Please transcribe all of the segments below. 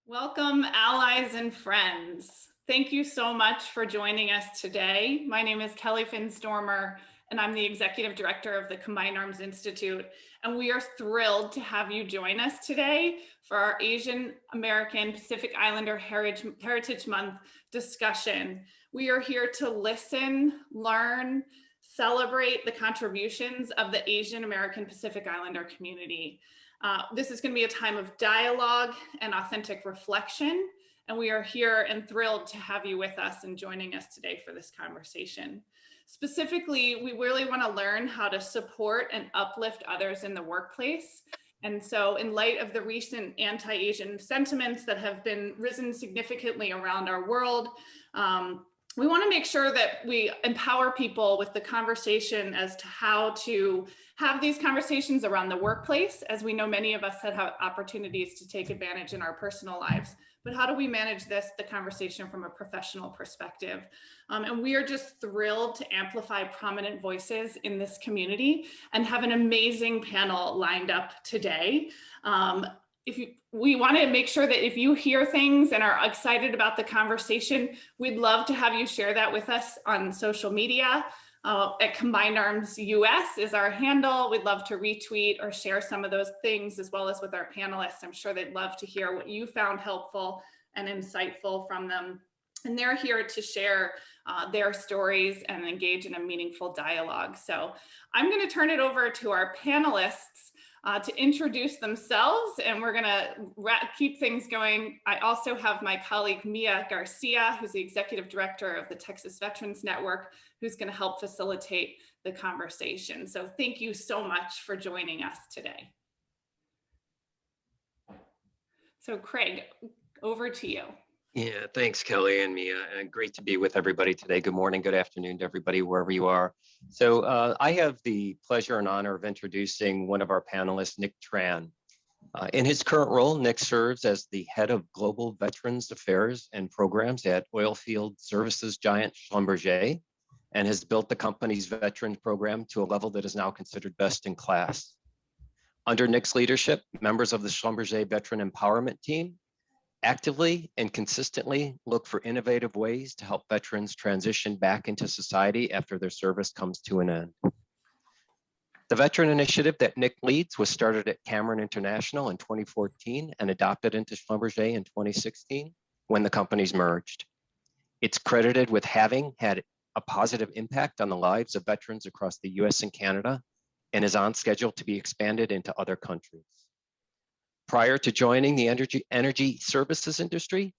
Welcome, allies and friends. Thank you so much for joining us today. My name is Kelly Finstormer, and I'm the Executive Director of the Combined Arms Institute. And we are thrilled to have you join us today for our Asian American Pacific Islander Heritage Month discussion. We are here to listen, learn, celebrate the contributions of the Asian American Pacific Islander community. This is going to be a time of dialogue and authentic reflection, and we are here and thrilled to have you with us and joining us today for this conversation. Specifically, we really want to learn how to support and uplift others in the workplace. And so in light of the recent anti-Asian sentiments that have been risen significantly around our world, we want to make sure that we empower people with the conversation as to how to have these conversations around the workplace, as we know many of us have had opportunities to take advantage in our personal lives. But how do we manage the conversation from a professional perspective? And we are just thrilled to amplify prominent voices in this community and have an amazing panel lined up today. We want to make sure that if you hear things and are excited about the conversation, we'd love to have you share that with us on social media. At Combined Arms US is our handle. We'd love to retweet or share some of those things, as well as with our panelists. I'm sure they'd love to hear what you found helpful and insightful from them. And they're here to share their stories and engage in a meaningful dialogue. So I'm going to turn it over to our panelists to introduce themselves, and we're gonna keep things going. I also have my colleague Mia Garcia, who's the Executive Director of the Texas Veterans Network, who's gonna help facilitate the conversation. So thank you so much for joining us today. So Craig, over to you. Yeah, thanks, Kelly and Mia. And great to be with everybody today. Good morning, good afternoon to everybody, wherever you are. So I have the pleasure and honor of introducing one of our panelists, Nick Tran. In his current role, Nick serves as the head of global veterans affairs and programs at oilfield services giant Schlumberger, and has built the company's veterans program to a level that is now considered best in class. Under Nick's leadership, members of the Schlumberger Veteran Empowerment Team actively and consistently look for innovative ways to help veterans transition back into society after their service comes to an end. The veteran initiative that Nick leads was started at Cameron International in 2014 and adopted into Schlumberger in 2016 when the companies merged. It's credited with having had a positive impact on the lives of veterans across the US and Canada, and is on schedule to be expanded into other countries. Prior to joining the energy services industry,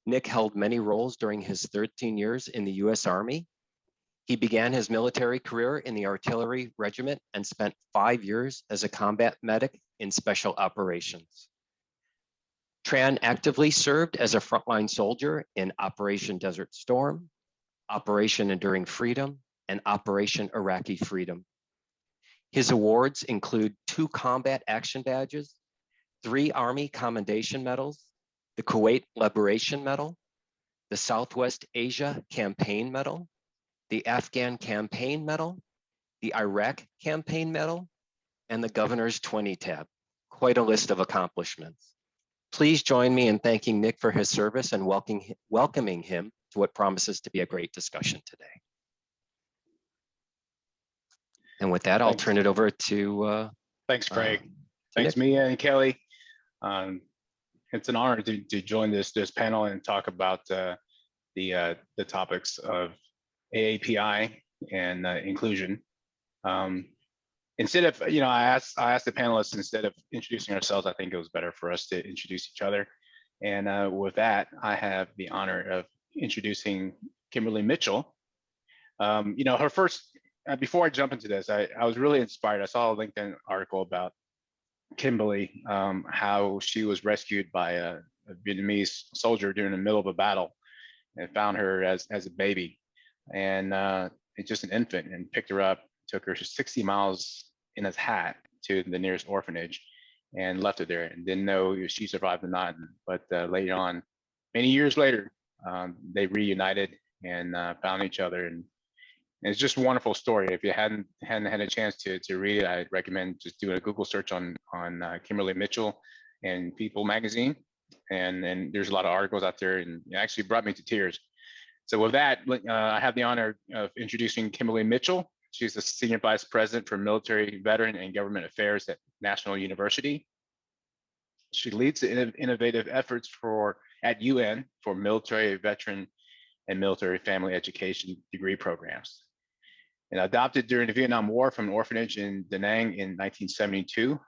Nick held many roles during his 13 years in the US Army. He began his military career in the Artillery Regiment and spent 5 years as a combat medic in special operations. Tran actively served as a frontline soldier in Operation Desert Storm, Operation Enduring Freedom, and Operation Iraqi Freedom. His awards include 2 combat action badges, 3 Army Commendation Medals, the Kuwait Liberation Medal, the Southwest Asia Campaign Medal, the Afghan Campaign Medal, the Iraq Campaign Medal, and the Governor's 20 tab. Quite a list of accomplishments. Please join me in thanking Nick for his service and welcoming him to what promises to be a great discussion today. And with that, I'll turn it over to Thanks, Craig. Thanks, Mia and Kelly. It's an honor to join this panel and talk about the topics of AAPI and inclusion. Instead of, I asked the panelists, instead of introducing ourselves, I think it was better for us to introduce each other. And with that, I have the honor of introducing Kimberly Mitchell. Her first, before I jump into this, I was really inspired. I saw a LinkedIn article about Kimberly, how she was rescued by a Vietnamese soldier during the middle of a battle, and found her as a baby, and it's just an infant, and picked her up, took her 60 miles in his hat to the nearest orphanage, and left her there, and didn't know if she survived or not. But later on, many years later, they reunited and found each other, and it's just a wonderful story. If you hadn't had a chance to read it, I'd recommend just doing a Google search on Kimberly Mitchell and People magazine, and there's a lot of articles out there, and it actually brought me to tears. So with that, I have the honor of introducing Kimberly Mitchell. She's the Senior Vice President for Military, Veteran, and Government Affairs at National University. She leads the innovative efforts at UN for military, veteran, and military family education degree programs. And adopted during the Vietnam War from an orphanage in Da Nang in 1972,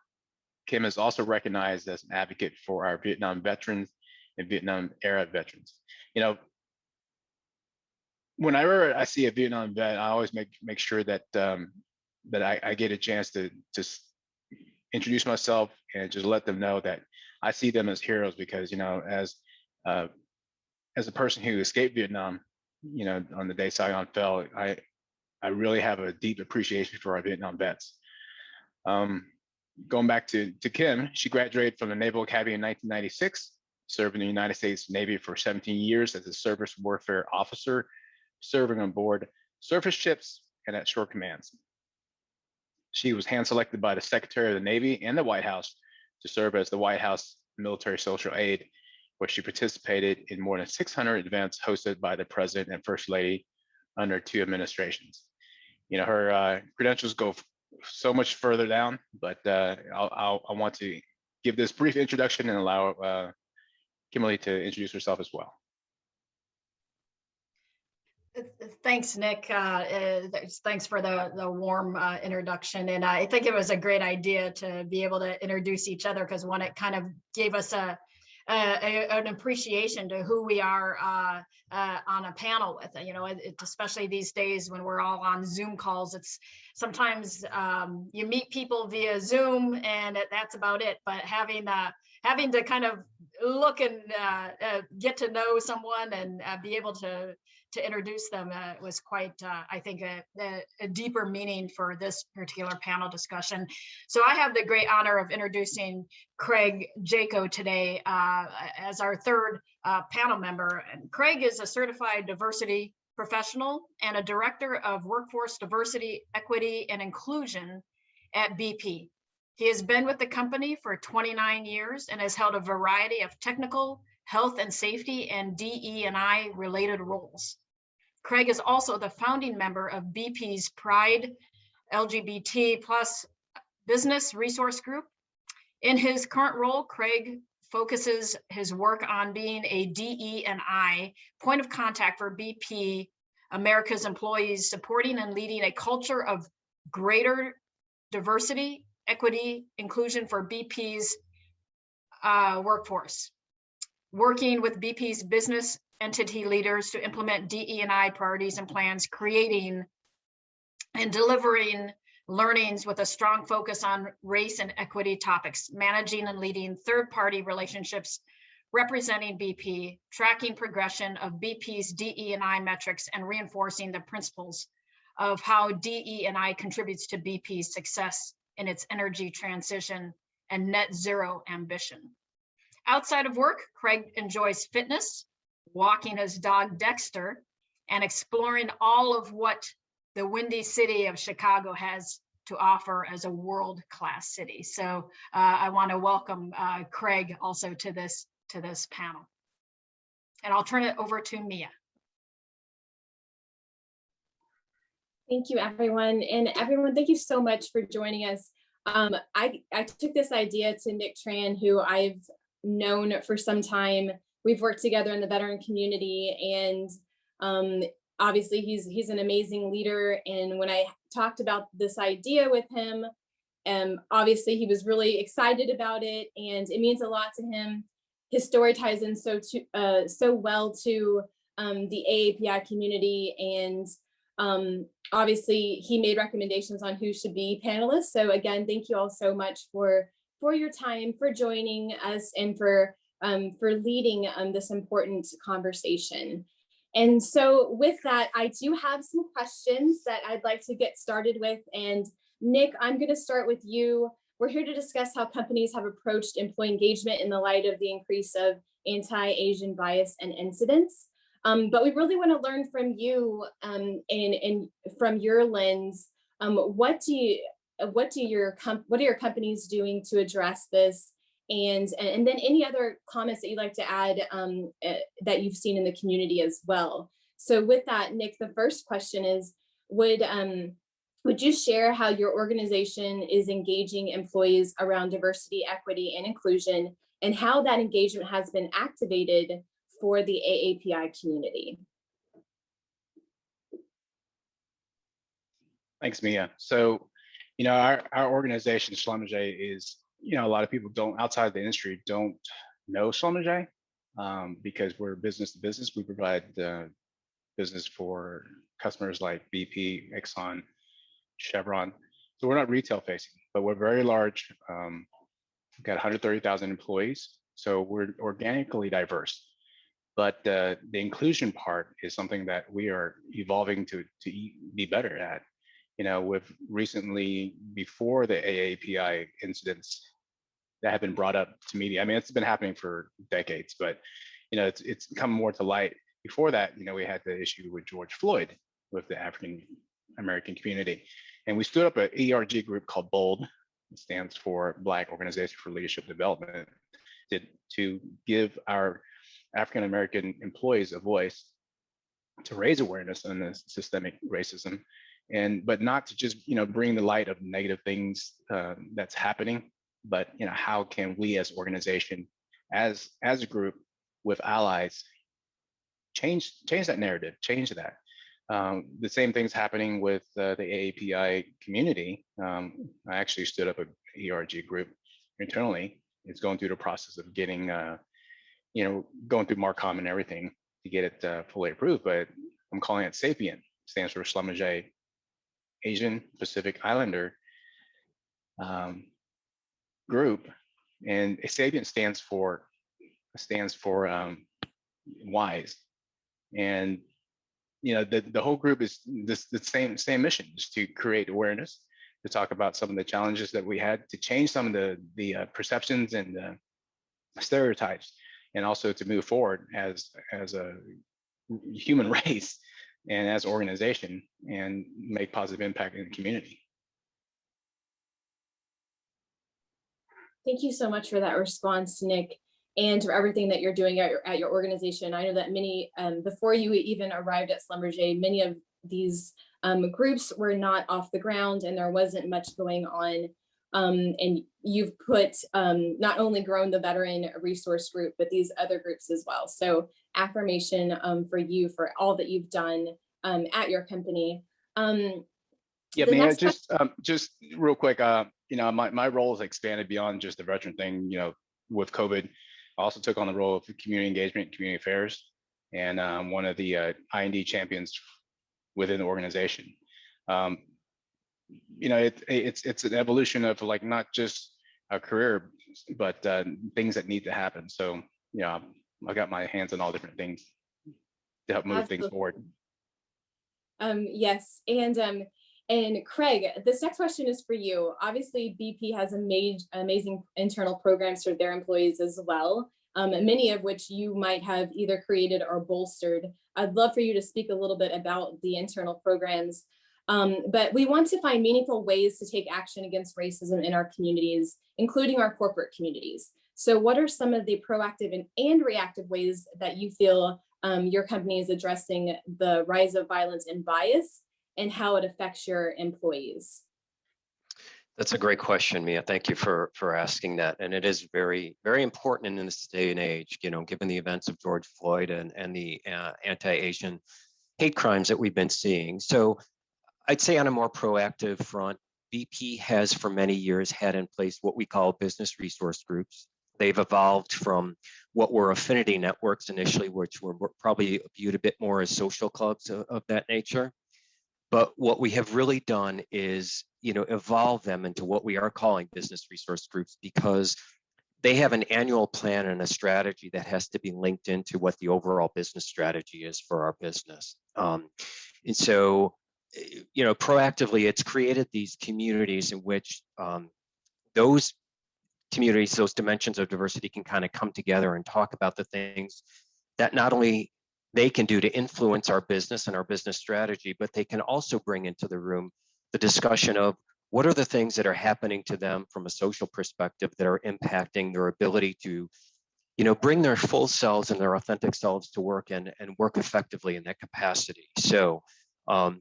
Kim is also recognized as an advocate for our Vietnam veterans and Vietnam era veterans. You know, whenever I see a Vietnam vet, I always make sure that I get a chance to just introduce myself and just let them know that I see them as heroes, because, you know, as a person who escaped Vietnam, you know, on the day Saigon fell, I really have a deep appreciation for our Vietnam vets. Going back to Kim, she graduated from the Naval Academy in 1996, served in the United States Navy for 17 years as a surface warfare officer, serving on board surface ships and at shore commands. She was hand-selected by the Secretary of the Navy and the White House to serve as the White House Military Social Aide, where she participated in more than 600 events hosted by the President and First Lady under 2 administrations. You know, her credentials go so much further down, but I want to give this brief introduction and allow Kimberly to introduce herself as well. Thanks, Nick. Thanks for the warm introduction. And I think it was a great idea to be able to introduce each other, because one, it kind of gave us an appreciation to who we are on a panel with. You know, especially these days when we're all on Zoom calls, it's sometimes you meet people via Zoom and that's about it. But having to kind of look and get to know someone and be able to introduce them was quite, I think, a deeper meaning for this particular panel discussion. So I have the great honor of introducing Craig Jayco today as our third panel member. And Craig is a certified diversity professional and a director of workforce diversity, equity, and inclusion at BP. He has been with the company for 29 years and has held a variety of technical, health and safety, and DE&I related roles. Craig is also the founding member of BP's Pride LGBT plus business resource group. In his current role, Craig focuses his work on being a DE&I point of contact for BP America's employees, supporting and leading a culture of greater diversity, equity, inclusion for BP's workforce, working with BP's business entity leaders to implement DE&I priorities and plans, creating and delivering learnings with a strong focus on race and equity topics, managing and leading third-party relationships representing BP, tracking progression of BP's DE&I metrics, and reinforcing the principles of how DE&I contributes to BP's success in its energy transition and net zero ambition. Outside of work, Craig enjoys fitness, walking his dog Dexter, and exploring all of what the windy city of Chicago has to offer as a world-class city. So I want to welcome Craig also to this panel. And I'll turn it over to Mia. Thank you, everyone. And everyone, thank you so much for joining us. I took this idea to Nick Tran, who I've known for some time. We've worked together in the veteran community, and obviously he's an amazing leader. And when I talked about this idea with him, obviously he was really excited about it, and it means a lot to him. His story ties in so well to the AAPI community, and obviously he made recommendations on who should be panelists. So again, thank you all so much for your time, for joining us, and for leading this important conversation. And so with that, I do have some questions that I'd like to get started with. And Nick, I'm going to start with you. We're here to discuss how companies have approached employee engagement in the light of the increase of anti-Asian bias and incidents. But we really want to learn from you, and from your lens, what are your companies doing to address this? And then any other comments that you'd like to add that you've seen in the community as well. So with that, Nick, the first question is, would you share how your organization is engaging employees around diversity, equity, and inclusion, and how that engagement has been activated for the AAPI community? Thanks, Mia. So, our organization, Slalom Js, is, a lot of people outside the industry don't know Slalom Js because we're business to business. We provide business for customers like BP, Exxon, Chevron. So we're not retail facing, but we're very large. We've got 130,000 employees. So we're organically diverse. But the inclusion part is something that we are evolving to be better at. With recently, before the AAPI incidents that have been brought up to media, I mean, it's been happening for decades, but it's come more to light. Before that, we had the issue with George Floyd with the African American community, and we stood up an ERG group called BOLD. It stands for Black Organization for Leadership Development, to give our African American employees a voice to raise awareness on the systemic racism, but not to just bring the light of negative things that's happening, but how can we as organization, as a group with allies, change that narrative, change that. The same thing's happening with the AAPI community. I actually stood up an ERG group internally. It's going through the process of getting, going through Marcom and everything to get it fully approved, but I'm calling it SAPIEN. Stands for Slalom Js Asian Pacific Islander group, and SAPIEN stands for wise, and the whole group is the same mission, just to create awareness, to talk about some of the challenges that we had, to change some of the perceptions and stereotypes, and also to move forward as a human race and as an organization, and make positive impact in the community. Thank you so much for that response, Nick, and for everything that you're doing at your organization. I know that many, before you even arrived at Slalom Js, many of these groups were not off the ground, and there wasn't much going on. And you've put not only grown the veteran resource group, but these other groups as well. So affirmation for you for all that you've done at your company. Yeah, Mia, just real quick, my role has expanded beyond just the veteran thing. With COVID, I also took on the role of community engagement, community affairs, and one of the IND champions within the organization. It's an evolution of not just a career, but things that need to happen. So I got my hands on all different things to help move things forward. Yes, and Craig, this next question is for you. Obviously, BP has amazing internal programs for their employees as well, many of which you might have either created or bolstered. I'd love for you to speak a little bit about the internal programs. But we want to find meaningful ways to take action against racism in our communities, including our corporate communities. So what are some of the proactive and reactive ways that you feel your company is addressing the rise of violence and bias, and how it affects your employees? That's a great question, Mia. Thank you for asking that. And it is very, very important in this day and age, given the events of George Floyd and the anti-Asian hate crimes that we've been seeing. So I'd say on a more proactive front, BP has for many years had in place what we call business resource groups. They've evolved from what were affinity networks initially, which were probably viewed a bit more as social clubs of that nature. But what we have really done is, evolve them into what we are calling business resource groups, because they have an annual plan and a strategy that has to be linked into what the overall business strategy is for our business. And so, proactively, it's created these communities in which those communities, those dimensions of diversity can kind of come together and talk about the things that not only they can do to influence our business and our business strategy, but they can also bring into the room the discussion of what are the things that are happening to them from a social perspective that are impacting their ability to, bring their full selves and their authentic selves to work and work effectively in that capacity. So our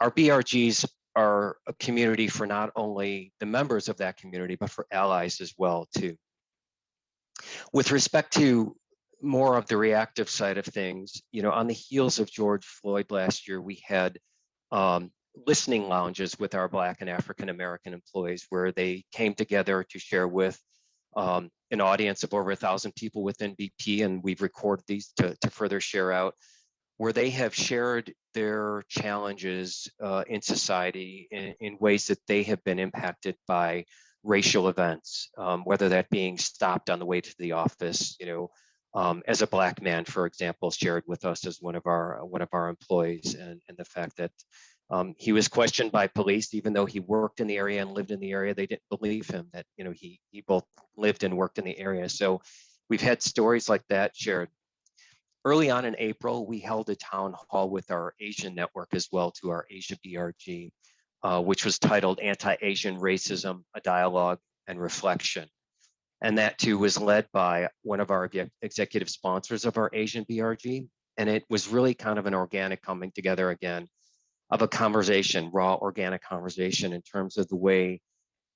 BRGs are a community for not only the members of that community, but for allies as well too. With respect to more of the reactive side of things, on the heels of George Floyd last year, we had listening lounges with our Black and African American employees where they came together to share with an audience of over 1,000 people within BP, and we've recorded these to further share out, where they have shared their challenges in society in ways that they have been impacted by racial events, whether that being stopped on the way to the office, as a Black man, for example, shared with us as one of our employees, and the fact that he was questioned by police, even though he worked in the area and lived in the area. They didn't believe him that he both lived and worked in the area. So we've had stories like that shared. Early on in April, we held a town hall with our Asian network as well, to our Asia BRG, which was titled Anti-Asian Racism, a Dialogue and Reflection. And that too was led by one of our executive sponsors of our Asian BRG. And it was really kind of an organic coming together again of a conversation, raw organic conversation, in terms of the way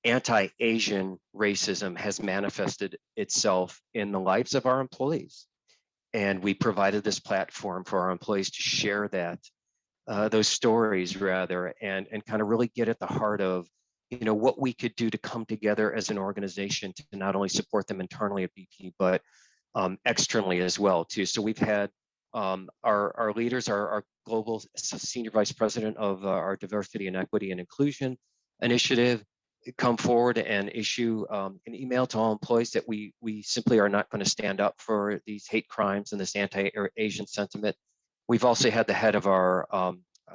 anti-Asian racism has manifested itself in the lives of our employees. And we provided this platform for our employees to share those stories rather, and kind of really get at the heart of, what we could do to come together as an organization to not only support them internally at BP, but externally as well too. So we've had our leaders, our global senior vice president of our diversity and equity and inclusion initiative, come forward and issue an email to all employees that we simply are not going to stand up for these hate crimes and this anti-Asian sentiment. We've also had the head of our,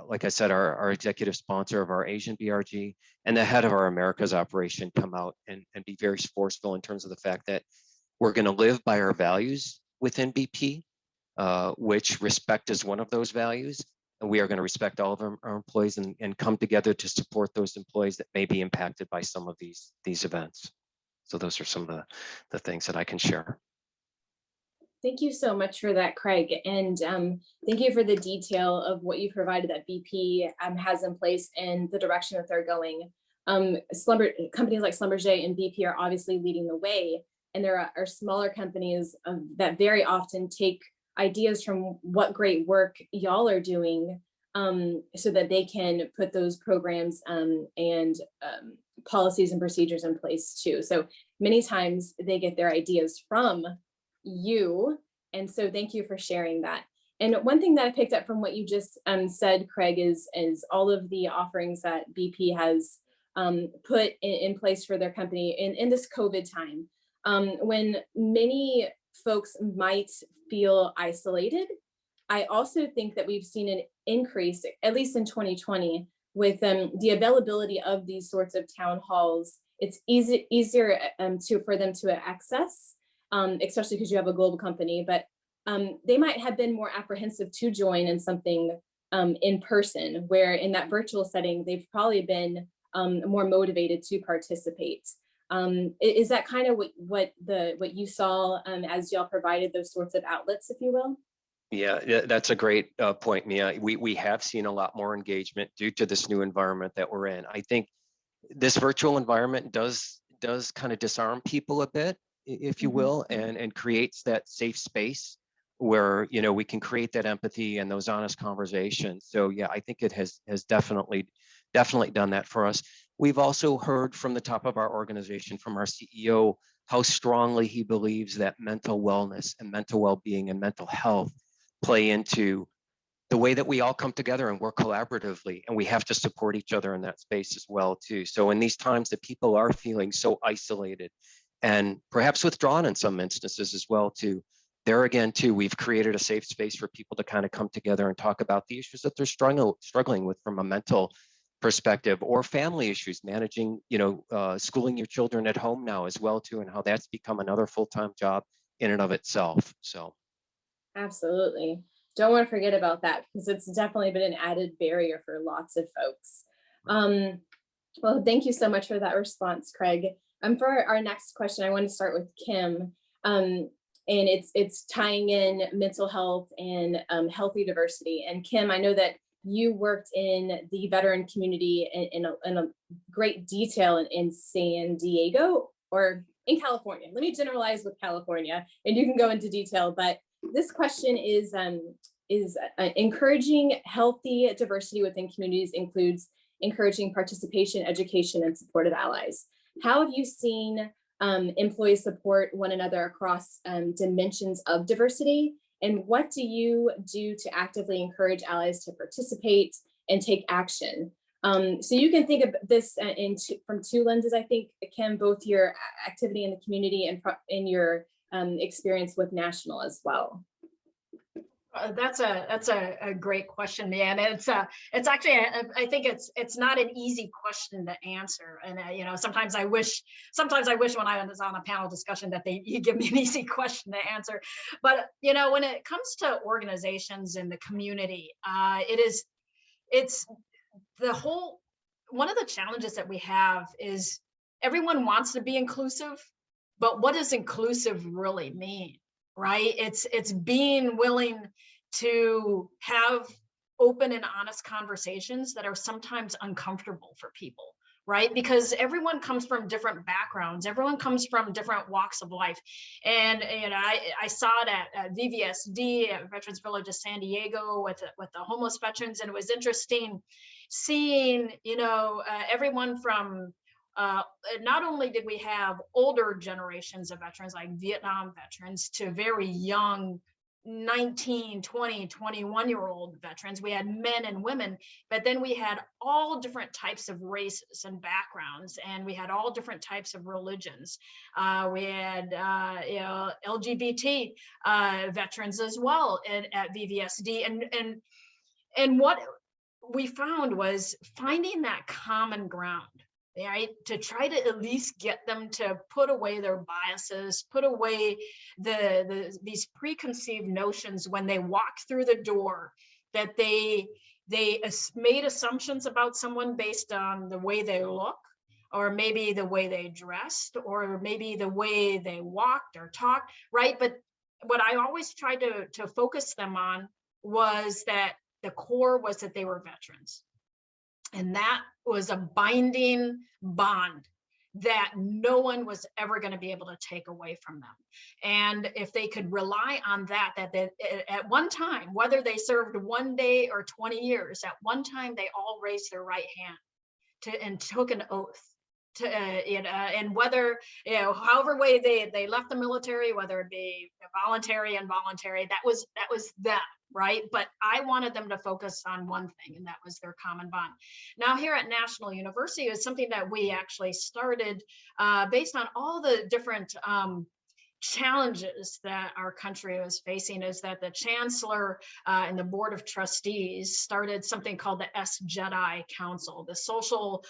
like I said, our executive sponsor of our Asian BRG and the head of our Americas operation come out and be very forceful in terms of the fact that we're going to live by our values within BP, which respect is one of those values. And we are going to respect all of our employees and come together to support those employees that may be impacted by some of these events. So those are some of the things that I can share. Thank you so much for that, Craig. And thank you for the detail of what you provided that BP has in place and the direction that they're going. Companies like Schlumberger and BP are obviously leading the way. And there are smaller companies that very often take ideas from what great work y'all are doing so that they can put those programs and policies and procedures in place too. So many times they get their ideas from you. And so thank you for sharing that. And one thing that I picked up from what you just said, Craig, is all of the offerings that BP has put in place for their company in this COVID time. When many folks might feel isolated, I also think that we've seen an increase, at least in 2020, with the availability of these sorts of town halls. It's easier for them to access, especially because you have a global company, but they might have been more apprehensive to join in something in person, where in that virtual setting, they've probably been more motivated to participate. Is that kind of what you saw as y'all provided those sorts of outlets, if you will? Yeah, that's a great point, Mia. We have seen a lot more engagement due to this new environment that we're in. I think this virtual environment does kind of disarm people a bit, if you will, and creates that safe space where we can create that empathy and those honest conversations. So yeah, I think it has definitely done that for us. We've also heard from the top of our organization, from our CEO, how strongly he believes that mental wellness and mental well-being and mental health play into the way that we all come together and work collaboratively, and we have to support each other in that space as well too. So in these times that people are feeling so isolated and perhaps withdrawn in some instances as well too, there again too, we've created a safe space for people to kind of come together and talk about the issues that they're struggling with from a mental perspective, or family issues, managing, schooling your children at home now as well too, and how that's become another full-time job in and of itself. So absolutely, don't want to forget about that, because it's definitely been an added barrier for lots of folks. Well, thank you so much for that response, Craig. For our next question, I want to start with Kim. And it's tying in mental health and healthy diversity. And Kim, I know that you worked in the veteran community in a great detail in San Diego or in California. Let me generalize with California, and you can go into detail. But this question is encouraging healthy diversity within communities includes encouraging participation, education, and supportive allies. How have you seen employees support one another across dimensions of diversity? And what do you do to actively encourage allies to participate and take action? So you can think of this from two lenses, I think, Kim, both your activity in the community and in your experience with national as well. That's a great question, man. It's actually, I think it's not an easy question to answer. And you know, sometimes I wish when I was on a panel discussion that you give me an easy question to answer. But you know, when it comes to organizations in the community, it's the whole, one of the challenges that we have is everyone wants to be inclusive, but what does inclusive really mean? Right? It's being willing to have open and honest conversations that are sometimes uncomfortable for people, right? Because everyone comes from different backgrounds, everyone comes from different walks of life. And you know, I saw it at VVSD, at Veterans Village of San Diego with the homeless veterans, and it was interesting seeing, you know, everyone from not only did we have older generations of veterans like Vietnam veterans to very young 19, 20, 21-year-old veterans. We had men and women, but then we had all different types of races and backgrounds, and we had all different types of religions. We had you know, LGBT veterans as well at VVSD, and what we found was finding that common ground, right? To try to at least get them to put away their biases, put away these preconceived notions when they walk through the door, that they made assumptions about someone based on the way they look, or maybe the way they dressed, or maybe the way they walked or talked, right? But what I always tried to focus them on was that the core was that they were veterans. And that was a binding bond that no one was ever going to be able to take away from them. And if they could rely on that they, at one time, whether they served 1 day or 20 years, at one time they all raised their right hand and took an oath to, you know, and whether, you know, however way they left the military, whether it be voluntary, involuntary, that was them, right? But I wanted them to focus on one thing, and that was their common bond. Now here at National University is something that we actually started based on all the different challenges that our country was facing, is that the chancellor and the board of trustees started something called the SJEDI Council, the Social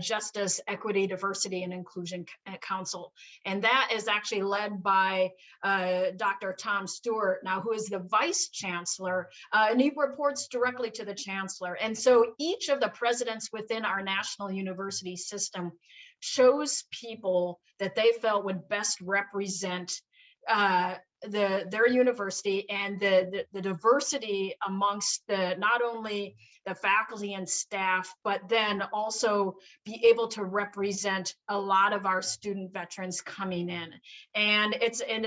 Justice, Equity, Diversity, and Inclusion Council. And that is actually led by Dr. Tom Stewart, now, who is the vice chancellor, and he reports directly to the chancellor. And so each of the presidents within our national university system chose people that they felt would best represent their university and the diversity amongst not only the faculty and staff, but then also be able to represent a lot of our student veterans coming in. And it's an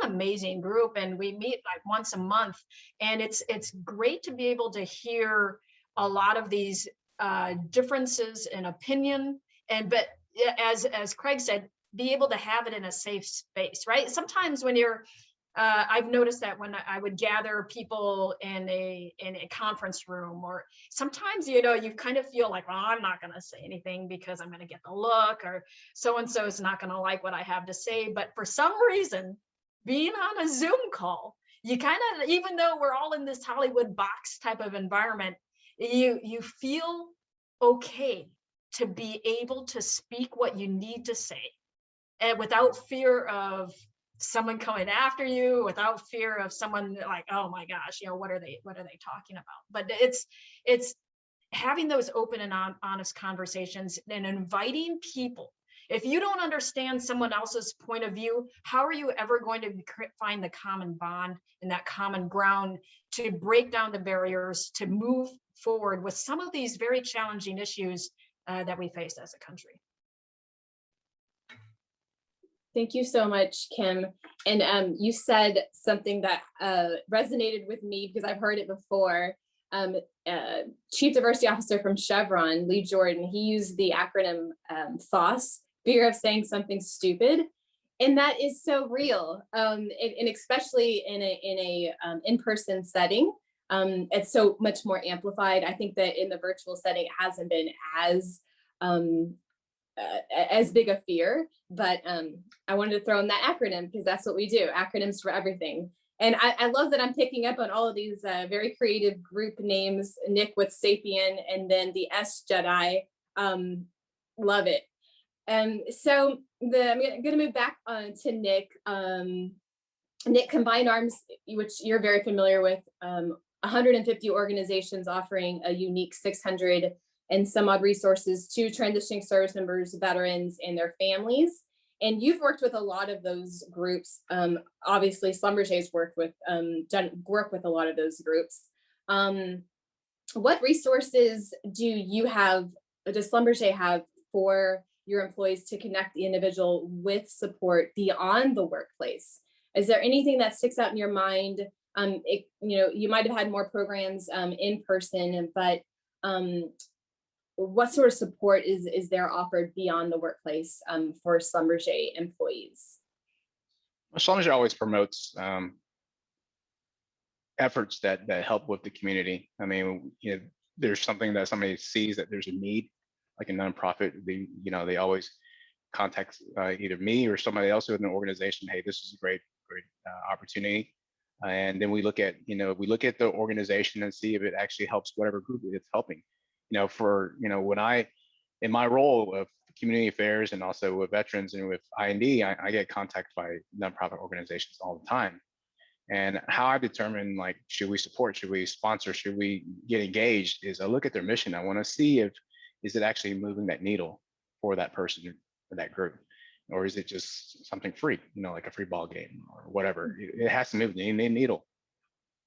amazing group, and we meet like once a month, and it's great to be able to hear a lot of these differences in opinion, but as Craig said, be able to have it in a safe space, right? Sometimes when you're, I've noticed that when I would gather people in a conference room, or sometimes, you know, you kind of feel like, well, I'm not going to say anything because I'm going to get the look, or so-and-so is not going to like what I have to say. But for some reason, being on a Zoom call, you kind of, even though we're all in this Hollywood box type of environment, you feel okay to be able to speak what you need to say, and without fear of someone coming after you, without fear of someone like, oh my gosh, you know, what are they talking about? But having those open and honest conversations and inviting people. If you don't understand someone else's point of view, how are you ever going to find the common bond and that common ground to break down the barriers, to move forward with some of these very challenging issues that we face as a country? Thank you so much, Kim. And you said something that resonated with me because I've heard it before. Chief Diversity Officer from Chevron, Lee Jordan, he used the acronym FOSS, fear of saying something stupid. And that is so real. And especially in a in-person setting, it's so much more amplified. I think that in the virtual setting, it hasn't been as big a fear, but I wanted to throw in that acronym because that's what we do, acronyms for everything. And I love that I'm picking up on all of these very creative group names, Nick with Sapien, and then the S Jedi, love it. So I'm gonna move back to Nick. Nick, Combined Arms, which you're very familiar with, 150 organizations offering a unique 600 and some odd resources to transitioning service members, veterans, and their families. And you've worked with a lot of those groups. Obviously, Slalom Js work with a lot of those groups. What resources does Slalom J have for your employees to connect the individual with support beyond the workplace? Is there anything that sticks out in your mind? You might have had more programs in person, but what sort of support is there offered beyond the workplace for Slalom J employees? Well, Slalom J always promotes efforts that help with the community. I mean, there's something that somebody sees that there's a need, like a nonprofit. They always contact either me or somebody else within an organization. Hey, this is a great opportunity. And then we look at the organization and see if it actually helps whatever group it's helping. When in my role of community affairs and also with veterans and with I&D, I get contacted by nonprofit organizations all the time. And how I determine, like, should we support, should we sponsor, should we get engaged, is I look at their mission. I want to see is it actually moving that needle for that person or that group, or is it just something free, like a free ball game or whatever. It has to move the needle.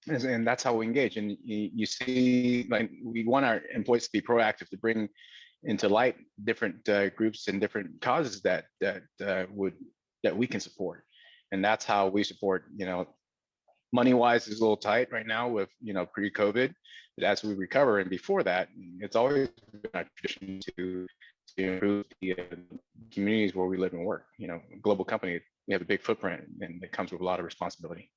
And that's how we engage. And you see, like, we want our employees to be proactive, to bring into light different groups and different causes that we can support. And that's how we support. Money wise is a little tight right now with pre-COVID, but as we recover, and before that, it's always been our tradition to improve the communities where we live and work. Global company, we have a big footprint, and it comes with a lot of responsibility.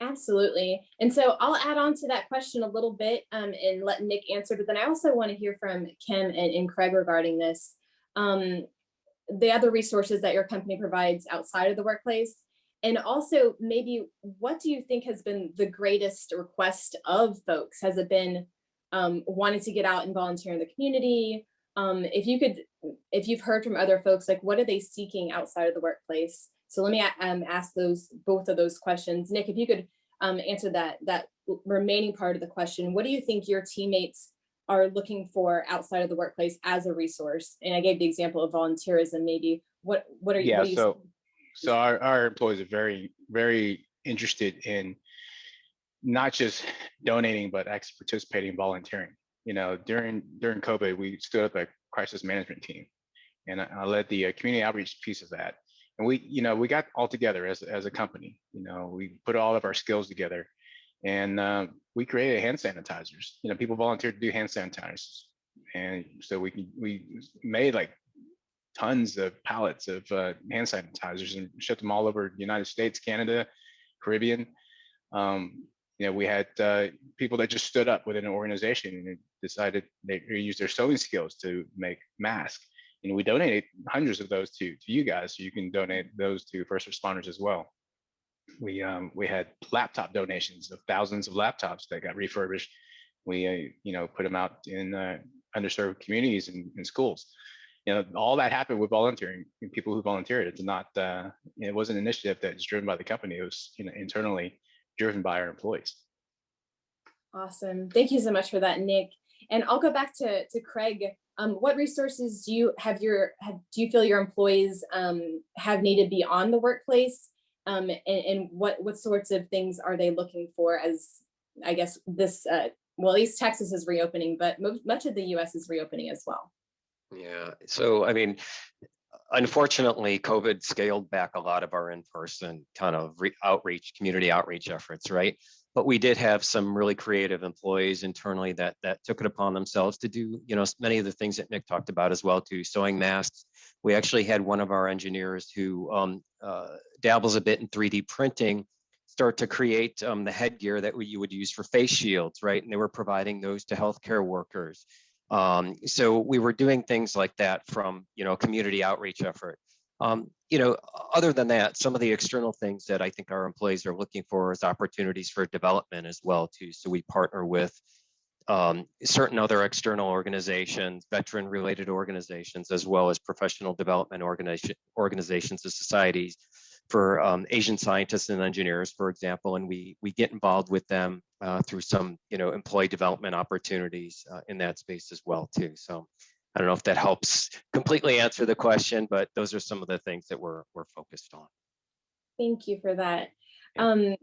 Absolutely. And so I'll add on to that question a little bit and let Nick answer, but then I also want to hear from Kim and Craig regarding this. The other resources that your company provides outside of the workplace, and also maybe what do you think has been the greatest request of folks? Has it been wanting to get out and volunteer in the community? If you've heard from other folks, like, what are they seeking outside of the workplace? So let me ask both of those questions. Nick, if you could answer that remaining part of the question, what do you think your teammates are looking for outside of the workplace as a resource? And I gave the example of volunteerism. Maybe what are you? Yeah. So our employees are very, very interested in not just donating, but actually participating in volunteering. During COVID, we stood up a crisis management team, and I led the community outreach piece of that. And we got all together as a company. We put all of our skills together, and we created hand sanitizers. People volunteered to do hand sanitizers, and so we made like tons of pallets of hand sanitizers and shipped them all over the United States, Canada, Caribbean. We had people that just stood up within an organization and decided they use their sewing skills to make masks. We donated hundreds of those to you guys, so you can donate those to first responders as well. We had laptop donations of thousands of laptops that got refurbished. We put them out in underserved communities and schools. All that happened with volunteering and people who volunteered. It's not it wasn't an initiative that's driven by the company. It was internally driven by our employees. Awesome. Thank you so much for that, Nick. And I'll go back to Craig. What resources do you feel your employees have needed beyond the workplace? And what sorts of things are they looking for as, I guess, this, well, at least Texas is reopening, but much of the US is reopening as well. Yeah, so I mean, unfortunately, COVID scaled back a lot of our in-person kind of outreach, community outreach efforts, right? But we did have some really creative employees internally that took it upon themselves to do, many of the things that Nick talked about as well, too. Sewing masks. We actually had one of our engineers who dabbles a bit in 3D printing start to create the headgear that you would use for face shields, right? And they were providing those to healthcare workers. So we were doing things like that from, community outreach effort. Other than that, some of the external things that I think our employees are looking for is opportunities for development as well too. So we partner with certain other external organizations, veteran-related organizations, as well as professional development organizations and societies for Asian scientists and engineers, for example, and we get involved with them through some, employee development opportunities in that space as well too. So I don't know if that helps completely answer the question, but those are some of the things that we're focused on. Thank you for that. Yeah.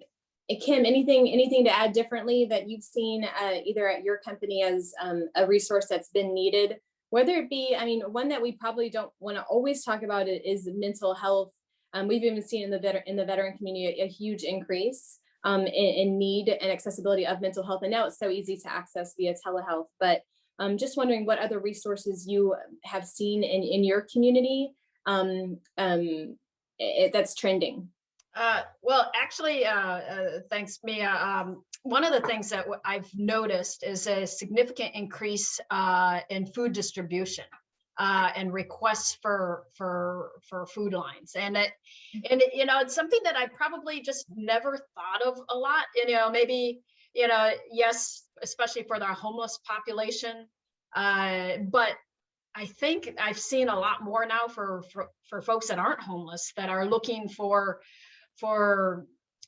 Kim, anything to add differently that you've seen either at your company as a resource that's been needed, whether it be, I mean, one that we probably don't want to always talk about it is mental health. We've even seen in the veteran community a huge increase in need and accessibility of mental health. And now it's so easy to access via telehealth, but just wondering what other resources you have seen in your community that's trending. Well, actually, thanks, Mia. One of the things that I've noticed is a significant increase in food distribution and requests for food lines, and it's something that I probably just never thought of a lot. Maybe yes, especially for the homeless population, but I think I've seen a lot more now for folks that aren't homeless that are looking for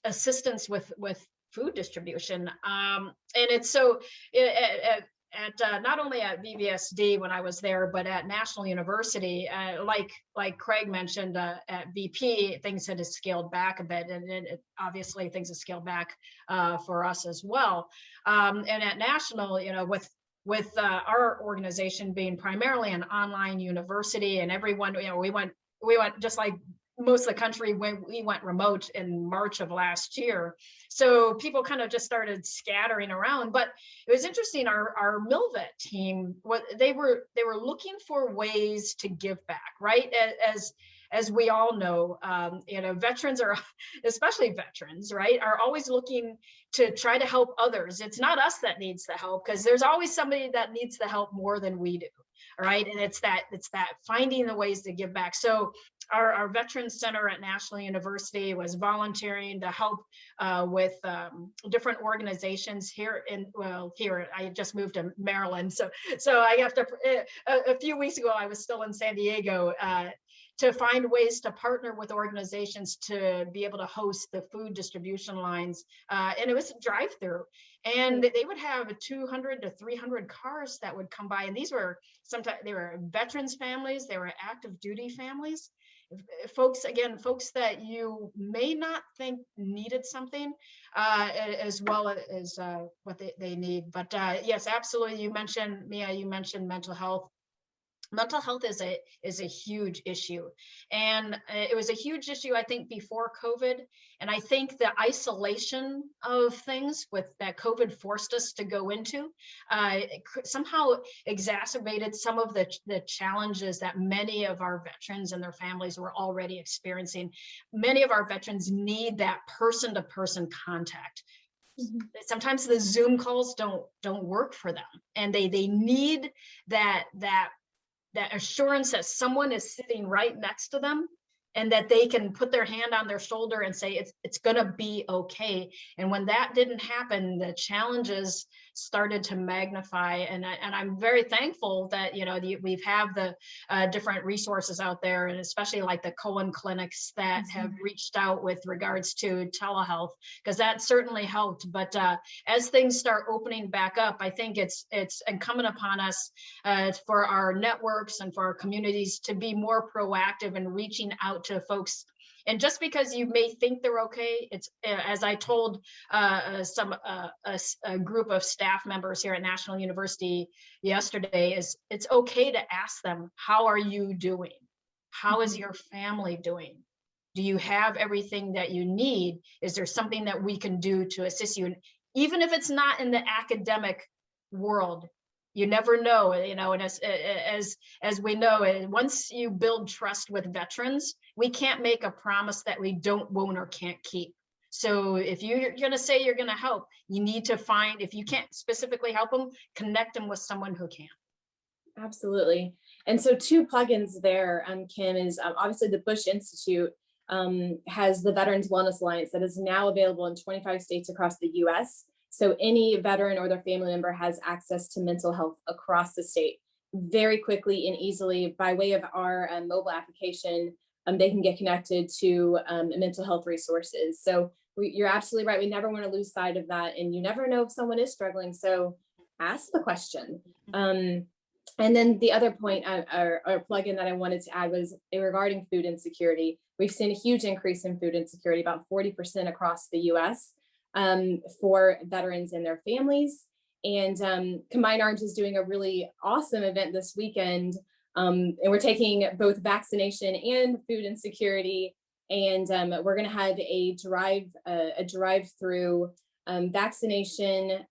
assistance with food distribution. And it's so at not only at VVSD when I was there, but at National University, like Craig mentioned, at VP, things had scaled back a bit, and obviously things have scaled back for us as well. And at National, with our organization being primarily an online university, and everyone, we went just like most of the country when we went remote in March of last year. So people kind of just started scattering around, but it was interesting. Our MilVet team, they were looking for ways to give back, right? As we all know, veterans are, especially veterans, right, are always looking to try to help others. It's not us that needs the help, because there's always somebody that needs the help more than we do, right? And it's that finding the ways to give back. So our Veterans Center at National University was volunteering to help with different organizations here I just moved to Maryland. So I have to, a few weeks ago, I was still in San Diego to find ways to partner with organizations to be able to host the food distribution lines. And it was a drive-through. And they would have 200 to 300 cars that would come by. And these were sometimes, they were veterans families, they were active duty families. Folks that you may not think needed something as well as what they need. But yes, absolutely. You mentioned, Mia, mental health. Mental health is a huge issue, and it was a huge issue, I think, before COVID. And I think the isolation of things that COVID forced us to go into somehow exacerbated some of the challenges that many of our veterans and their families were already experiencing. Many of our veterans need that person-to-person contact. Mm-hmm. Sometimes the Zoom calls don't work for them, and they need that assurance that someone is sitting right next to them, and that they can put their hand on their shoulder and say it's going to be okay. And when that didn't happen, the challenges started to magnify. And I'm very thankful that, we have the different resources out there, and especially like the Cohen clinics that have reached out with regards to telehealth, because that certainly helped. But as things start opening back up, I think it's incumbent upon us for our networks and for our communities to be more proactive in reaching out to folks. And just because you may think they're okay, it's as I told a group of staff members here at National University yesterday, is it's okay to ask them, how are you doing? How is your family doing? Do you have everything that you need? Is there something that we can do to assist you? And even if it's not in the academic world, you never know, and as we know, once you build trust with veterans, we can't make a promise that we won't, or can't keep. So if you're going to say you're going to help, you need to find, if you can't specifically help them, connect them with someone who can. Absolutely. And so 2 plugins there, Kim, is obviously the Bush Institute has the Veterans Wellness Alliance that is now available in 25 states across the US. So any veteran or their family member has access to mental health across the state very quickly and easily by way of our mobile application. They can get connected to mental health resources. So you're absolutely right. We never want to lose sight of that. And you never know if someone is struggling. So ask the question. And then the other point or plugin that I wanted to add was regarding food insecurity. We've seen a huge increase in food insecurity, about 40% across the US. For veterans and their families. And Combined Arms is doing a really awesome event this weekend. And we're taking both vaccination and food insecurity. And we're going to have a drive-through vaccination,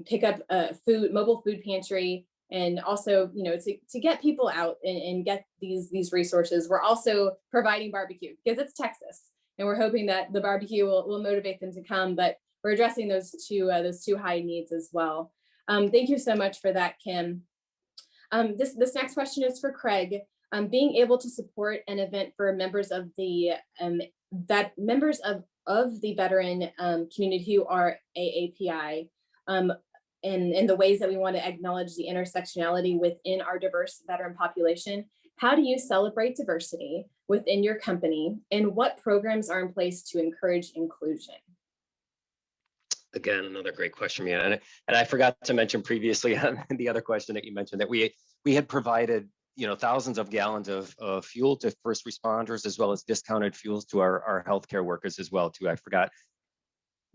pick up mobile food pantry, and also, to get people out and get these resources. We're also providing barbecue because it's Texas. And we're hoping that the barbecue will motivate them to come, but we're addressing those two high needs as well. Thank you so much for that, Kim. This next question is for Craig. Being able to support an event for members of the veteran community who are AAPI, and the ways that we want to acknowledge the intersectionality within our diverse veteran population. How do you celebrate diversity within your company, and what programs are in place to encourage inclusion? Again, another great question, Mia. And I forgot to mention previously on the other question that you mentioned that we had provided thousands of gallons of fuel to first responders, as well as discounted fuels to our healthcare workers as well too. I forgot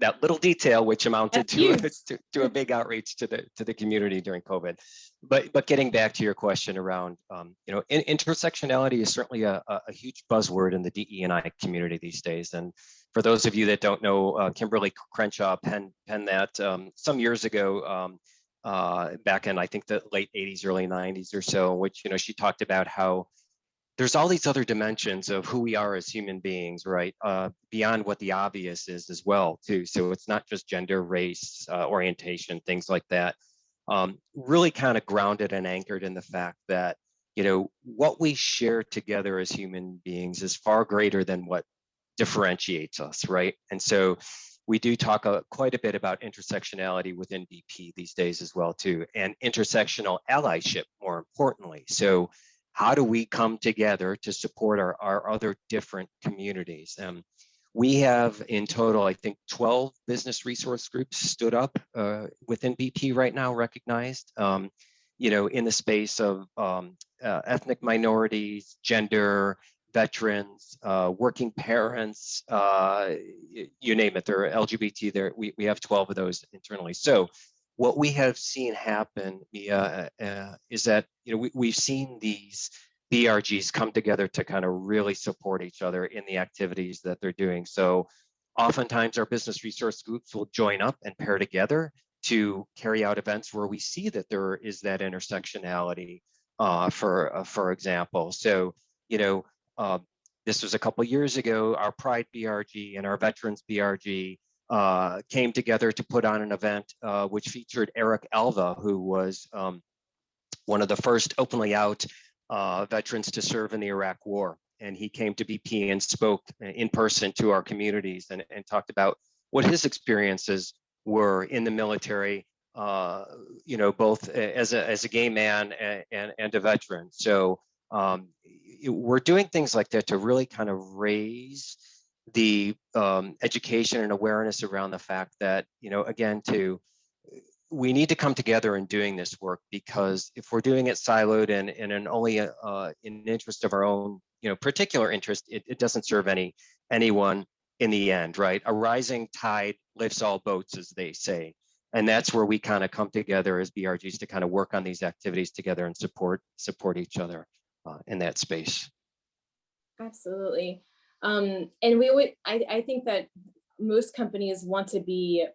that little detail, which amounted to a big outreach to the community during COVID. But getting back to your question around, intersectionality is certainly a huge buzzword in the DE&I community these days. And for those of you that don't know, Kimberly Crenshaw penned that some years ago, back in I think the late 80s, early 90s or so, which she talked about how there's all these other dimensions of who we are as human beings, right? Beyond what the obvious is as well, too. So it's not just gender, race, orientation, things like that. Really kind of grounded and anchored in the fact that, what we share together as human beings is far greater than what differentiates us, right? And so we do talk quite a bit about intersectionality within BP these days as well, too, and intersectional allyship, more importantly. So how do we come together to support our other different communities? We have in total, I think, 12 business resource groups stood up within BP right now, recognized, in the space of ethnic minorities, gender, veterans, working parents, you name it, they're LGBT, there, we have 12 of those internally. So what we have seen happen is that we've seen these BRGs come together to kind of really support each other in the activities that they're doing. So oftentimes our business resource groups will join up and pair together to carry out events where we see that there is that intersectionality, for example. So, this was a couple of years ago, our Pride BRG and our Veterans BRG came together to put on an event which featured Eric Alva, who was one of the first openly out veterans to serve in the Iraq War. And he came to BP and spoke in person to our communities and talked about what his experiences were in the military both as a gay man and a veteran. So we're doing things like that to really kind of raise the education and awareness around the fact that, again, we need to come together in doing this work, because if we're doing it siloed and in only in interest of our own, particular interest, it doesn't serve anyone in the end, right? A rising tide lifts all boats, as they say. And that's where we kind of come together as BRGs to kind of work on these activities together and support each other in that space. Absolutely. And I think that most companies want to be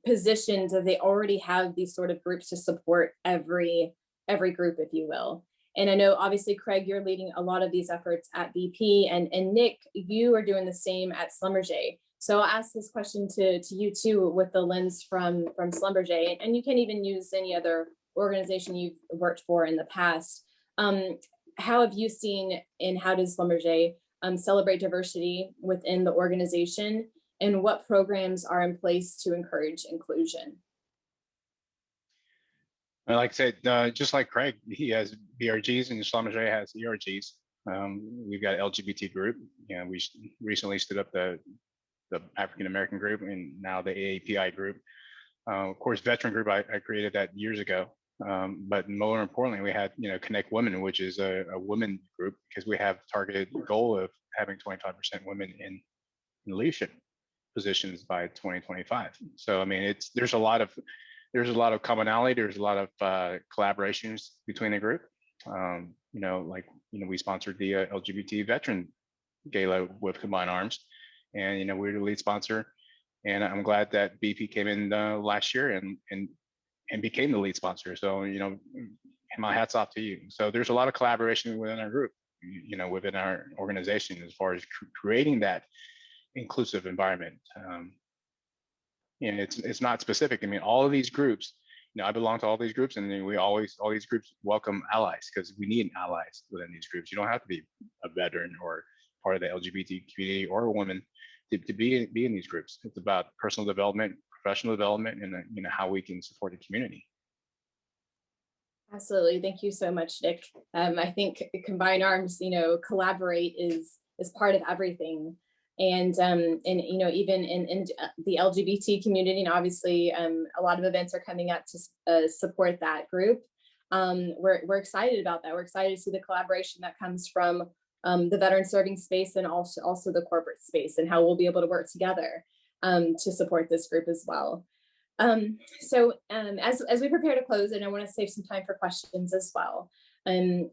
positioned that they already have these sort of groups to support every group, if you will. And I know, obviously, Craig, you're leading a lot of these efforts at BP, and Nick, you are doing the same at Schlumberger. So I'll ask this question to you too, with the lens from Schlumberger, and you can even use any other organization you've worked for in the past. How have you seen, and how does Schlumberger celebrate diversity within the organization, and what programs are in place to encourage inclusion? Like I said, just like Craig, he has BRGs and Schlumberger has ERGs. We've got LGBT group. We recently stood up the African American group, and now the AAPI group. Of course, veteran group, I created that years ago. But more importantly, we had Connect Women, which is a women group, because we have targeted goal of having 25% women in leadership positions by 2025. So I mean, there's a lot of commonality. There's a lot of collaborations between the group. We sponsored the LGBT veteran gala with Combined Arms, and we're the lead sponsor. And I'm glad that BP came in last year and became the lead sponsor. So my hat's off to you. So there's a lot of collaboration within our group, within our organization, as far as creating that inclusive environment. And it's not specific. I mean, all of these groups, I belong to all these groups, and then all these groups welcome allies, because we need allies within these groups. You don't have to be a veteran or part of the LGBT community or a woman to be in these groups. It's about personal development, professional development, and how we can support the community. Absolutely. Thank you so much, Nick. I think Combined Arms, collaborate is part of everything. And even in the LGBT community, and obviously a lot of events are coming up to support that group. We're excited about that. We're excited to see the collaboration that comes from the veteran serving space, and also the corporate space, and how we'll be able to work together to support this group as well. So as we prepare to close, and I want to save some time for questions as well.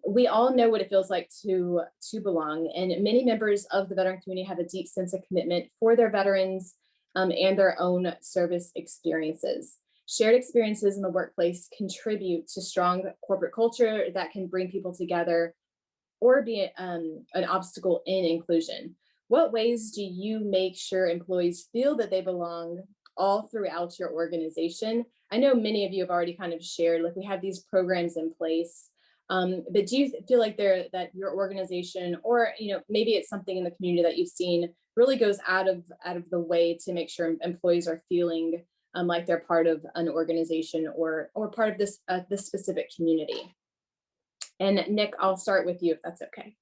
We all know what it feels like to belong, and many members of the veteran community have a deep sense of commitment for their veterans and their own service experiences. Shared experiences in the workplace contribute to strong corporate culture that can bring people together or be an obstacle in inclusion. What ways do you make sure employees feel that they belong all throughout your organization? I know many of you have already kind of shared, like, we have these programs in place. But do you feel like that your organization, or maybe it's something in the community that you've seen, really goes out of the way to make sure employees are feeling like they're part of an organization or part of this specific community? And Nick, I'll start with you if that's okay.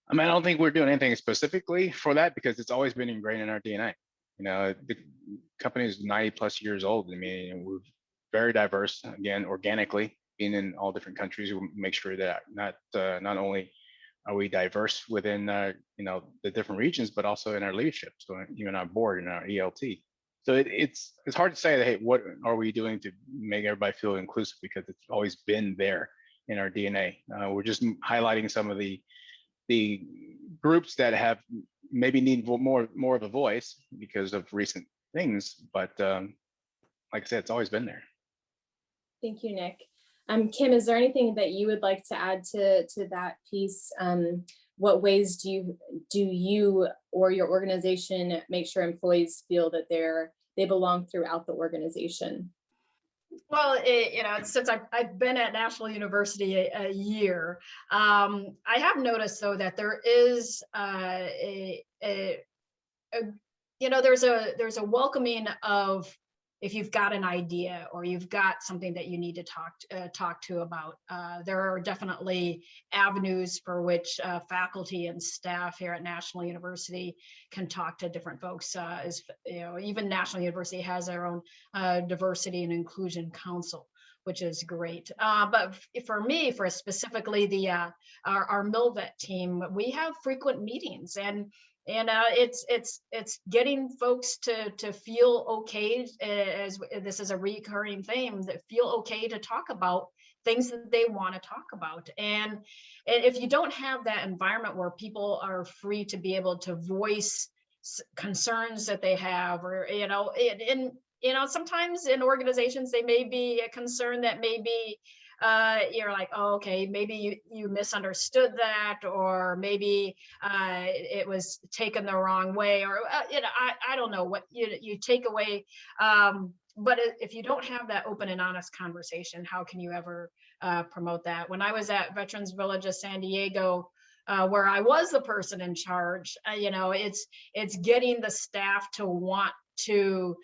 I mean, I don't think we're doing anything specifically for that, because it's always been ingrained in our DNA. The company is 90+ years old. I mean, we're very diverse, again, organically, being in all different countries. We make sure that not only are we diverse within the different regions, but also in our leadership, so even our board and our ELT. So it's hard to say that, hey, what are we doing to make everybody feel inclusive, because it's always been there in our DNA. We're just highlighting some of the groups that have maybe need more of a voice because of recent things, but like I said, it's always been there. Thank you, Nick. Kim, is there anything that you would like to add to that piece? What ways do you or your organization make sure employees feel that they belong throughout the organization? Well, since I've been at National University a year, I have noticed, though, that there is there's a welcoming of if you've got an idea or you've got something that you need to talk to about, there are definitely avenues for which faculty and staff here at National University can talk to different folks. Even National University has their own diversity and inclusion council, which is great. But for me, for specifically our MilVet team, we have frequent meetings, and it's getting folks to feel okay, as this is a recurring theme, that feel okay to talk about things that they want to talk about. And if you don't have that environment where people are free to be able to voice concerns that they have, or sometimes in organizations, they may be a concern that maybe you're like, oh, okay, maybe you misunderstood that, or maybe it was taken the wrong way, or I don't know what you take away. But if you don't have that open and honest conversation, how can you ever promote that? When I was at Veterans Village of San Diego, where I was the person in charge, it's getting the staff to want to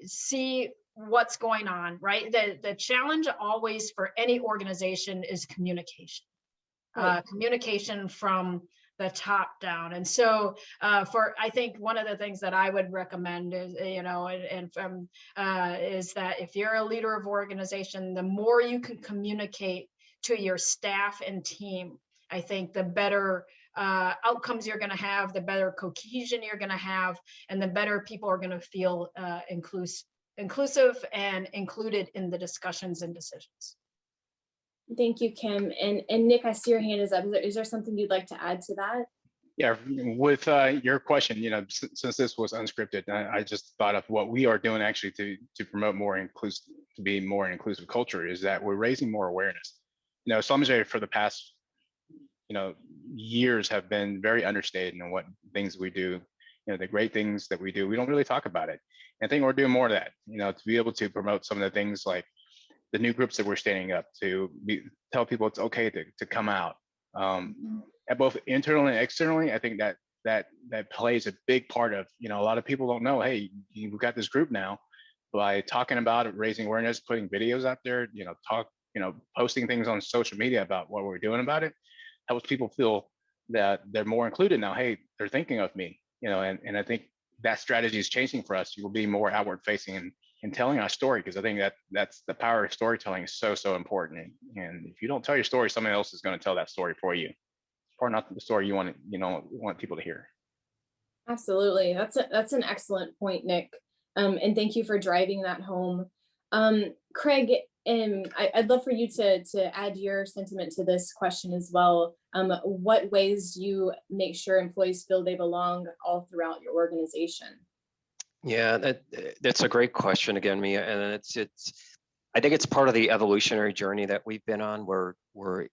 see what's going on, right? The challenge always for any organization is communication. Right. Communication from the top down. And so I think one of the things that I would recommend is, is that if you're a leader of organization, the more you can communicate to your staff and team, I think the better outcomes you're going to have, the better cohesion you're going to have, and the better people are going to feel inclusive and included in the discussions and decisions. Thank you, Kim. And Nick, I see your hand is up. Is there something you'd like to add to that? Yeah, with your question, since this was unscripted, I just thought of what we are doing actually to promote to be more inclusive culture, is that we're raising more awareness. Slalom Js for the past years have been very understated in what things we do, the great things that we do. We don't really talk about it. And I think we're doing more of that, to be able to promote some of the things like the new groups that we're standing up to, tell people it's okay to come out, both internally and externally. I think that plays a big part of, a lot of people don't know, hey, we've got this group now. By talking about it, raising awareness, putting videos out there, posting things on social media about what we're doing about it, helps people feel that they're more included now. Hey, they're thinking of me, and I think that strategy is changing for us. You will be more outward facing and telling our story, because I think that's the power of storytelling is so important. And if you don't tell your story, somebody else is going to tell that story for you, or not the story you want people to hear. Absolutely, that's an excellent point, Nick. And thank you for driving that home. Craig, I'd love for you to add your sentiment to this question as well. What ways do you make sure employees feel they belong all throughout your organization? Yeah, that's a great question again, Mia. And I think it's part of the evolutionary journey that we've been on, where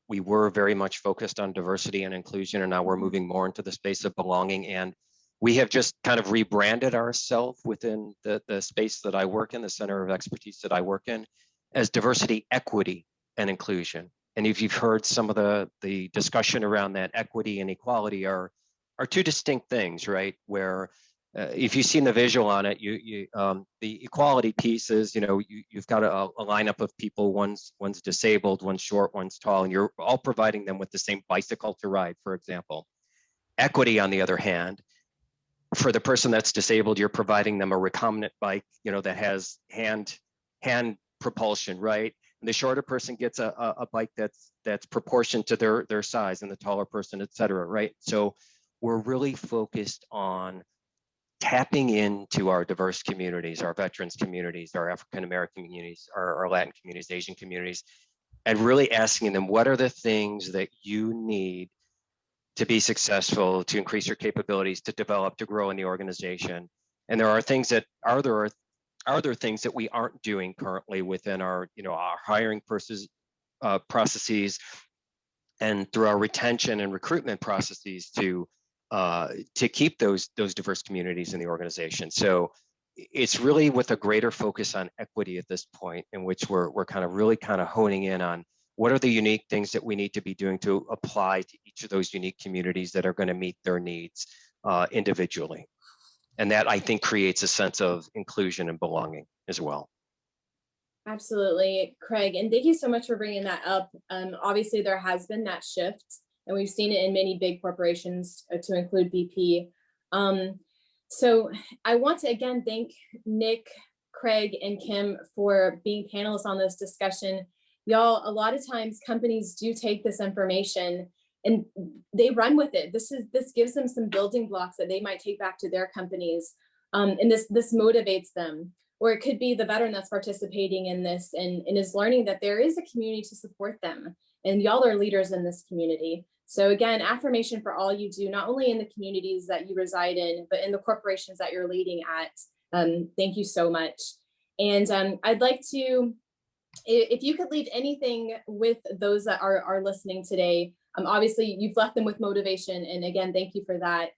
we were very much focused on diversity and inclusion, and now we're moving more into the space of belonging. And we have just kind of rebranded ourselves within the space that I work in, the center of expertise that I work in, as diversity, equity, and inclusion. And if you've heard some of the discussion around that, equity and equality are two distinct things, right? Where if you've seen the visual on it, the equality piece is, you've got a lineup of people, one's disabled, one's short, one's tall, and you're all providing them with the same bicycle to ride, for example. Equity, on the other hand, for the person that's disabled, you're providing them a recombinant bike, that has hand propulsion, right? And the shorter person gets a bike that's proportioned to their size, and the taller person, et cetera, right? So we're really focused on tapping into our diverse communities, our veterans communities, our African-American communities, our Latin communities, Asian communities, and really asking them, what are the things that you need to be successful, to increase your capabilities, to develop, to grow in the organization? And there are things that are there things that we aren't doing currently within our hiring processes and through our retention and recruitment processes to keep those diverse communities in the organization. So it's really with a greater focus on equity at this point, in which we're kind of honing in on what are the unique things that we need to be doing to apply to each of those unique communities that are going to meet their needs individually. And that, I think, creates a sense of inclusion and belonging as well. Absolutely, Craig. And thank you so much for bringing that up. Obviously, there has been that shift, and we've seen it in many big corporations to include BP. So I want to again thank Nick, Craig, and Kim for being panelists on this discussion. Y'all, a lot of times companies do take this information and they run with it. This gives them some building blocks that they might take back to their companies. And this motivates them. Or it could be the veteran that's participating in this and is learning that there is a community to support them. And y'all are leaders in this community. So again, affirmation for all you do, not only in the communities that you reside in, but in the corporations that you're leading at. Thank you so much. And I'd like to, if you could leave anything with those that are listening today, obviously you've left them with motivation. And again, thank you for that.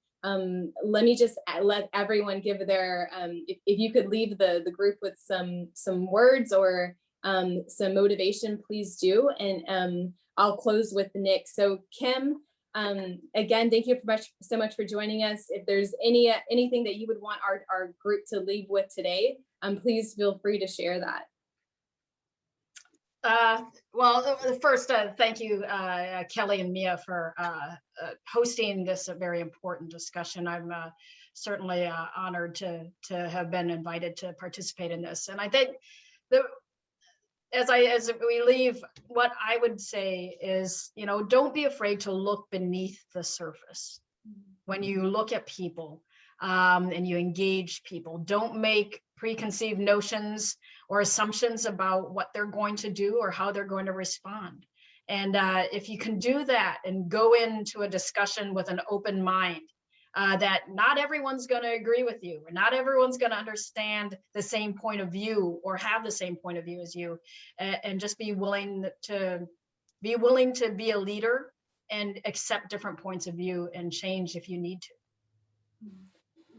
Let me just let everyone give their, if you could leave the group with some words or some motivation, please do. And I'll close with Nick. So Kim, again, thank you so much for joining us. If there's anything that you would want our group to leave with today, please feel free to share that. Well, first, thank you, Kelly and Mia, for hosting this very important discussion. I'm certainly honored to have been invited to participate in this. And I think as we leave, what I would say is, don't be afraid to look beneath the surface. When you look at people and you engage people, don't make preconceived notions or assumptions about what they're going to do or how they're going to respond. And if you can do that and go into a discussion with an open mind, that not everyone's going to agree with you, and not everyone's going to understand the same point of view or have the same point of view as you, and just be willing to be a leader and accept different points of view and change if you need to.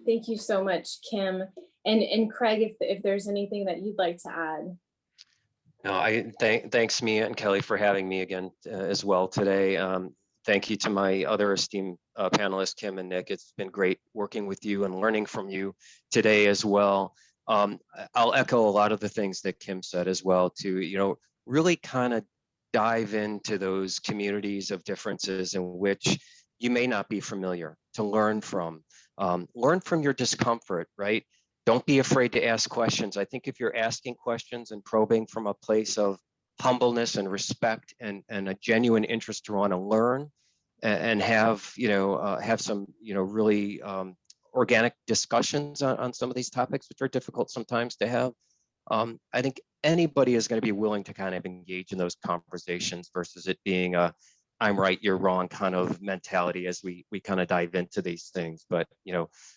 Thank you so much, Kim. And Craig, if there's anything that you'd like to add. No, thanks Mia and Kelly for having me again as well today. Thank you to my other esteemed panelists, Kim and Nick. It's been great working with you and learning from you today as well. I'll echo a lot of the things that Kim said as well to, really kind of dive into those communities of differences in which you may not be familiar, to learn from your discomfort, right? Don't be afraid to ask questions. I think if you're asking questions and probing from a place of humbleness and respect and a genuine interest to want to learn and have some, really organic discussions on some of these topics, which are difficult sometimes to have, I think anybody is going to be willing to kind of engage in those conversations versus it being a I'm right, you're wrong kind of mentality as we kind of dive into these things. But,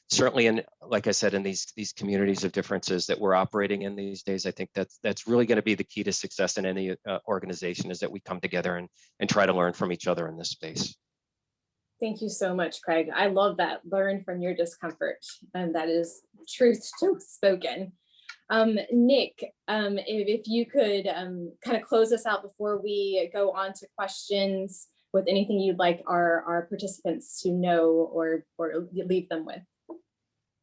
certainly like I said, in these communities of differences that we're operating in these days, I think that's really going to be the key to success in any organization, is that we come together and try to learn from each other in this space. Thank you so much, Craig. I love that. Learn from your discomfort. And that is truth spoken. Nick, if you could kind of close us out before we go on to questions with anything you'd like our participants to know or leave them with.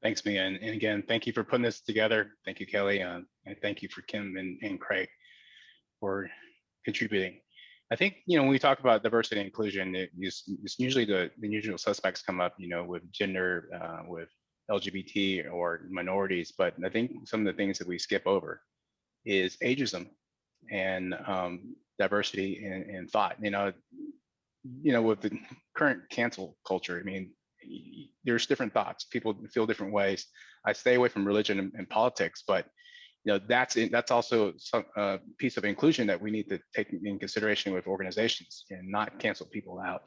Thanks, Mia. And again, thank you for putting this together. Thank you, Kelly. And thank you for Kim and Craig for contributing. I think, when we talk about diversity and inclusion, it's usually the usual suspects come up, with gender, with LGBT or minorities, but I think some of the things that we skip over is ageism and diversity in thought. With the current cancel culture, there's different thoughts. People feel different ways. I stay away from religion and politics, but that's also a piece of inclusion that we need to take in consideration with organizations and not cancel people out.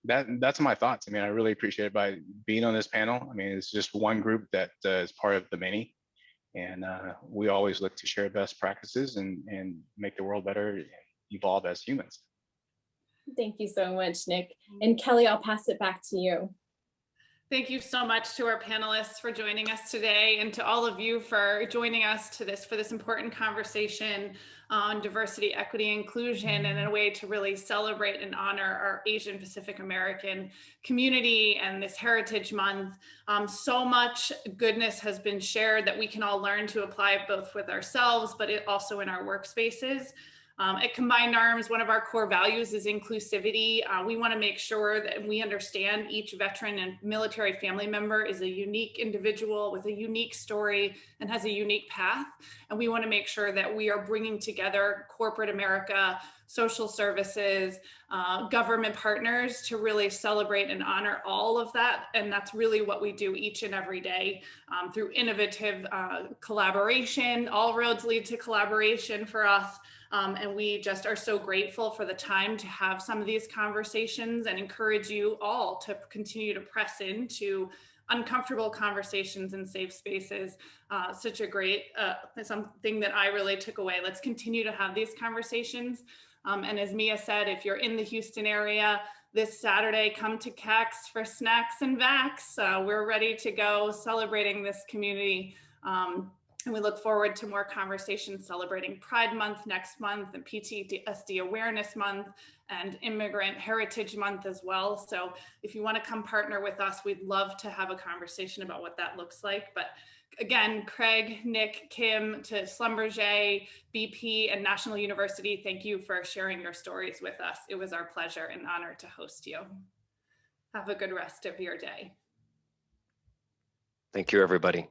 That's my thoughts. I really appreciate it by being on this panel. It's just one group that is part of the many, and we always look to share best practices and make the world better and evolve as humans. Thank you so much, Nick. And Kelly, I'll pass it back to you. Thank you so much to our panelists for joining us today, and to all of you for joining us for this important conversation on diversity, equity, inclusion, and in a way to really celebrate and honor our Asian Pacific American community and this Heritage Month. So much goodness has been shared that we can all learn to apply both with ourselves, but also in our workspaces. At Combined Arms, one of our core values is inclusivity. We want to make sure that we understand each veteran and military family member is a unique individual with a unique story and has a unique path. And we want to make sure that we are bringing together corporate America, social services, government partners to really celebrate and honor all of that. And that's really what we do each and every day through innovative collaboration. All roads lead to collaboration for us. And we just are so grateful for the time to have some of these conversations, and encourage you all to continue to press into uncomfortable conversations and safe spaces. Such a great, something that I really took away. Let's continue to have these conversations. And as Mia said, if you're in the Houston area this Saturday, come to CAX for snacks and vax. We're ready to go celebrating this community. And we look forward to more conversations celebrating Pride Month next month, and PTSD Awareness Month, and Immigrant Heritage Month as well. So if you want to come partner with us, we'd love to have a conversation about what that looks like. But again, Craig, Nick, Kim, to Schlumberger, BP, and National University, thank you for sharing your stories with us. It was our pleasure and honor to host you. Have a good rest of your day. Thank you, everybody.